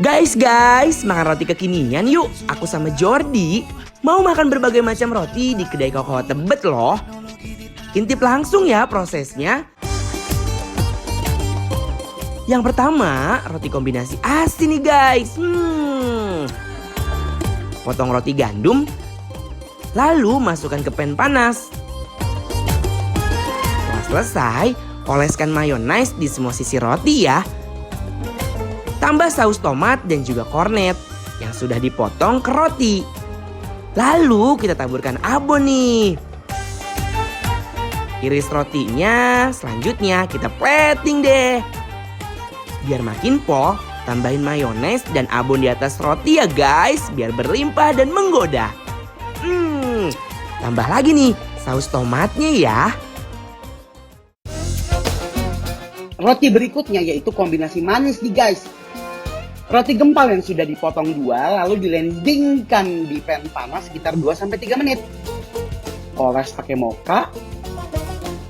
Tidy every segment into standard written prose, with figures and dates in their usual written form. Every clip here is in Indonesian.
Guys, makan roti kekinian yuk. Aku sama Jordi mau makan berbagai macam roti di kedai Koko Tebet loh. Intip langsung ya prosesnya. Yang pertama, roti kombinasi asin nih guys. Potong roti gandum, lalu masukkan ke pan panas. Setelah selesai, oleskan mayonaise di semua sisi roti ya. Tambah saus tomat dan juga kornet yang sudah dipotong ke roti. Lalu kita taburkan abon nih. Iris rotinya, selanjutnya kita plating deh. Biar makin pol, tambahin mayones dan abon di atas roti ya guys, biar berlimpah dan menggoda. Tambah lagi nih saus tomatnya ya. Roti berikutnya yaitu kombinasi manis nih guys. Roti gempal yang sudah dipotong dua lalu dilendingkan di pan panas sekitar 2-3 menit. Oles pakai mocha,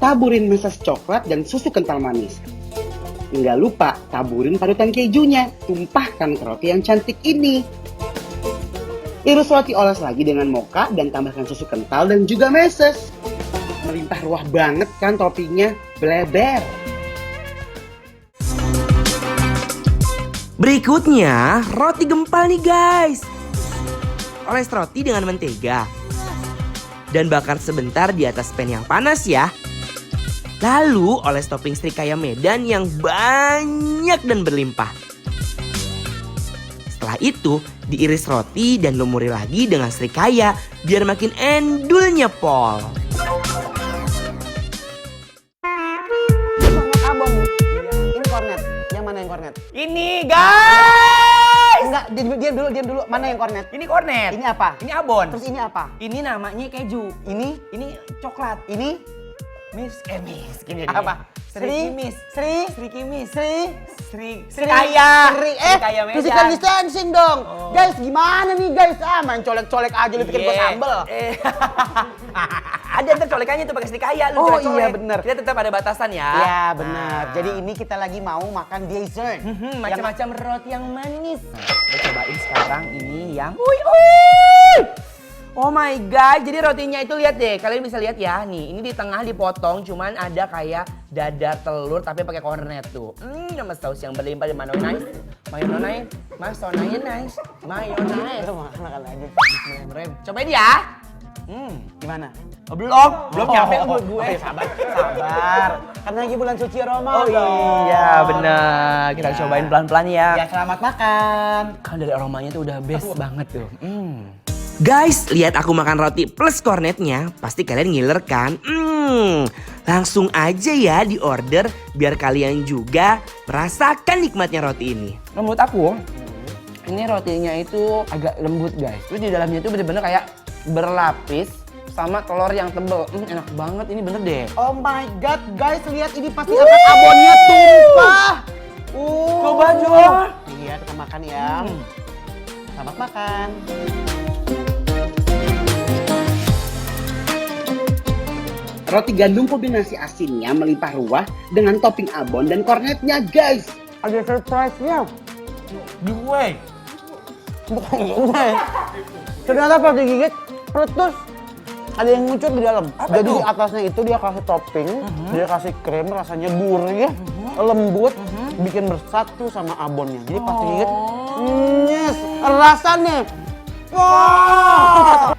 taburin meses coklat dan susu kental manis. Nggak lupa taburin parutan kejunya, tumpahkan ke roti yang cantik ini. Iris roti oles lagi dengan mocha dan tambahkan susu kental dan juga meses. Melimpah ruah banget kan toppingnya, bleber. Berikutnya, roti gempal nih guys. Oles roti dengan mentega. Dan bakar sebentar di atas pan yang panas ya. Lalu oles topping srikaya Medan yang banyak dan berlimpah. Setelah itu, diiris roti dan lumuri lagi dengan srikaya biar makin endulnya pol. Abon, ini kornet. Yang mana yang kornet? Ini guys. Enggak, diam dulu. Mana yang kornet? Ini kornet. Ini apa? Ini abon. Terus ini apa? Ini namanya keju. Ini Coklat. ini Miss. Gini. apa? Sri Kimis. Sri Kaya. Kaya Medan. Physical distancing dong. Oh. Guys, gimana nih guys? Main colek-colek aja lu pikir gua sambel. Ada ntar colekannya tuh pakai Srikaya lu. Oh, colek-colek. iya, bener. Kita tetap ada batasan ya. Ya benar. Nah. Jadi ini kita lagi mau makan dessert. Macam-macam roti yang manis. Kita cobain sekarang ini yang oh my god, jadi rotinya itu lihat deh, kalian bisa lihat ya nih, ini di tengah dipotong, cuman ada kayak dadar telur tapi pakai kornet tuh. Nama saus yang berlimpah di mayonnaise, mayonnaise. Makan aja. Bismillahirrahmanirrahim. Cobain ya. Gimana? Oh, belum nyampe ke mulut gue. Sabar. Kan lagi bulan suci Ramadan. Oh iya, benar. Kita cobain pelan-pelan ya. Ya selamat makan. Kan dari aromanya tuh udah best banget tuh. Guys, lihat aku makan roti plus kornetnya, pasti kalian ngiler kan? Langsung aja ya di order biar kalian juga merasakan nikmatnya roti ini. Menurut aku, ini rotinya itu agak lembut guys. Terus di dalamnya itu bener-bener kayak berlapis sama telur yang tebel. Enak banget, ini bener deh. Oh my god, guys, lihat ini pasti akan abonnya tumpah. Coba dong. Iya, kita makan ya. Selamat makan. Roti gandum kombinasi asinnya melimpah ruah dengan topping abon dan kornetnya, guys. Ada surprise-nya. Gue. Ternyata pas digigit, terus ada yang muncul di dalam. Apa Jadi itu? di atasnya itu dia kasih topping, dia kasih krim, rasanya gurih, lembut, bikin bersatu sama abonnya. Jadi pas digigit, yes, rasanya. Wow.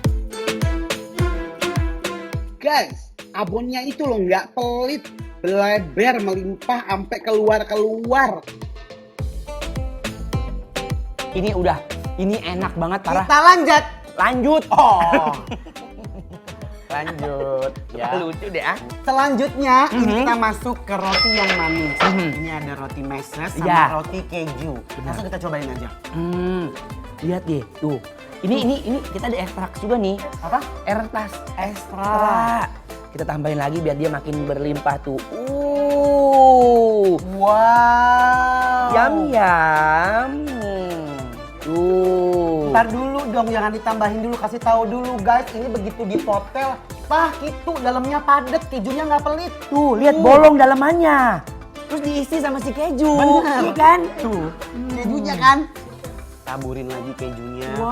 Guys, abonnya itu loh nggak pelit, beleber, melimpah, sampai keluar. Ini enak banget parah. Kita lanjut. Lanjut. Oh. Lanjut. Ya. Lucu deh ah. Selanjutnya ini kita masuk ke roti yang manis. Ini ada roti meses sama Ya. roti keju. Langsung kita cobain aja. Lihat deh, tuh. Ini kita ada ekstrak juga nih. Apa? Ekstra. Kita tambahin lagi biar dia makin berlimpah tuh. Wow. Yum. Tuh. Ntar dulu dong, jangan ditambahin dulu, kasih tahu dulu guys. Ini begitu dipotel, gitu dalamnya padat, kejunya nggak pelit. Tuh, lihat bolong dalamannya. Terus diisi sama si keju. Bener. Iya kan? Tuh, kejunya kan. taburin lagi kejunya. Wow.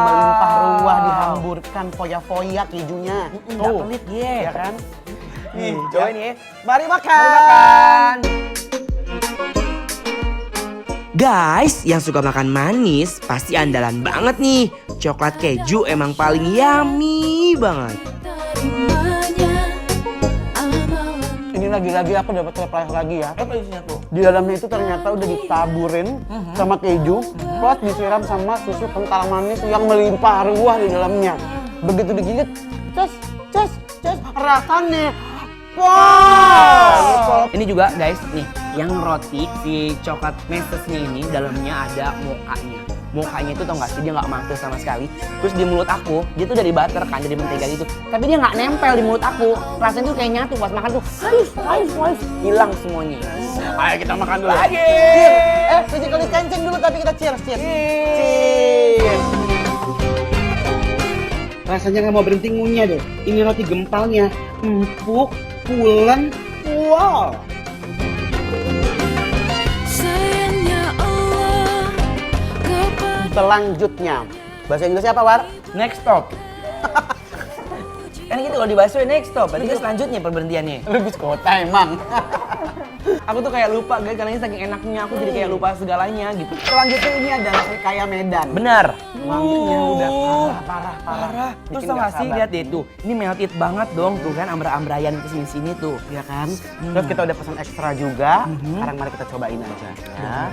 Melimpah ruah dihamburkan foya-foya kejunya. Nggak pelit ye. Ya kan? Nih, cobain ya. Mari makan. Mari makan. Guys, yang suka makan manis pasti andalan banget nih. Coklat keju emang paling yummy banget. Ini lagi-lagi aku dapat surprise lagi ya. Apa isinya tuh? Di dalamnya itu ternyata udah ditaburin sama keju, plus disiram sama susu kental manis yang melimpah ruah di dalamnya. Begitu digigit, cus, rasanya, wow! Ini juga guys, nih yang roti si coklat mesesnya ini dalamnya ada mukanya. Mukanya itu tau gak sih dia nggak mantul sama sekali. Terus di mulut aku dia tuh dari butter kan, dari mentega gitu. Tapi dia nggak nempel di mulut aku. Rasanya tuh kayak nyatu pas makan tuh halus, hilang semuanya. Ayo kita makan dulu. Lagi. Cheers. Physical distancing dulu tapi kita cheers. Cheers. Rasanya nggak mau berhenti ngunyah deh. Ini roti gempalnya empuk, pulen, wow. Selanjutnya, bahasa Inggrisnya apa, War? Next stop. Kan gitu kalau di bakso next stop, berarti kan selanjutnya perberhentiannya. Lebih kota emang. Aku tuh kayak lupa guys, karena ini saking enaknya aku jadi kayak lupa segalanya gitu. Selanjutnya ini adalah Srikaya Medan. Benar. Wanginya udah parah. Terus Bikin tau nggak gak sih, sabar. lihat deh tuh. Ini melted banget dong tuh kan, ambra-ambrayan ke sini-sini tuh. Ya kan? Terus kita udah pesan ekstra juga. Sekarang mari kita cobain aja ya.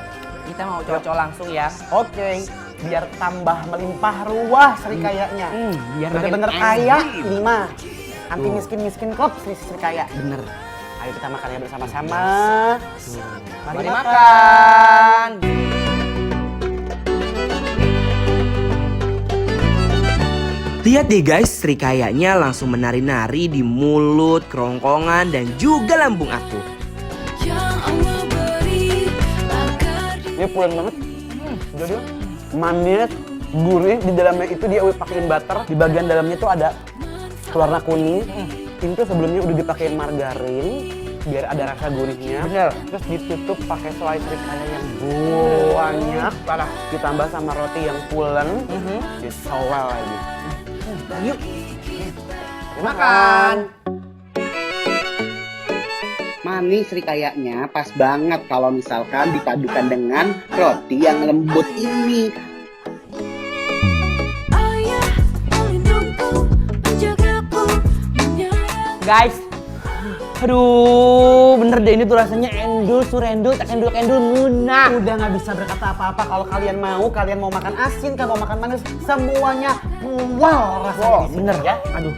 Kita mau cocok langsung ya. Oke, biar tambah melimpah ruah Srikayanya. Biar Bener-bener makin kaya enak. ini mah. Anti miskin-miskin klub Srikaya. Bener. Ayo kita makannya bersama-sama. Mari makan. Lihat deh guys, Srikayanya langsung menari-nari di mulut, kerongkongan, dan juga lambung aku. Ini pulen banget. Jadi manis, gurih. Di dalamnya itu dia pakein butter. Di bagian dalamnya tuh ada warna kuning. Ini tuh sebelumnya udah dipakein margarin biar ada rasa gurihnya. Bener. Terus ditutup pakai selai Srikaya yang banyak. Parah. Ditambah sama roti yang pulen. Disowel lagi. Yuk. Makan. Manis Srikayanya pas banget kalau misalkan dipadukan dengan roti yang lembut ini. Guys. Aduh, bener deh ini tuh rasanya endul, surendul, tak endul munah. Udah nggak bisa berkata apa-apa. Kalau kalian mau makan asin, kalau mau makan manis, semuanya wow rasanya. Wow, di sini bener ya. Aduh.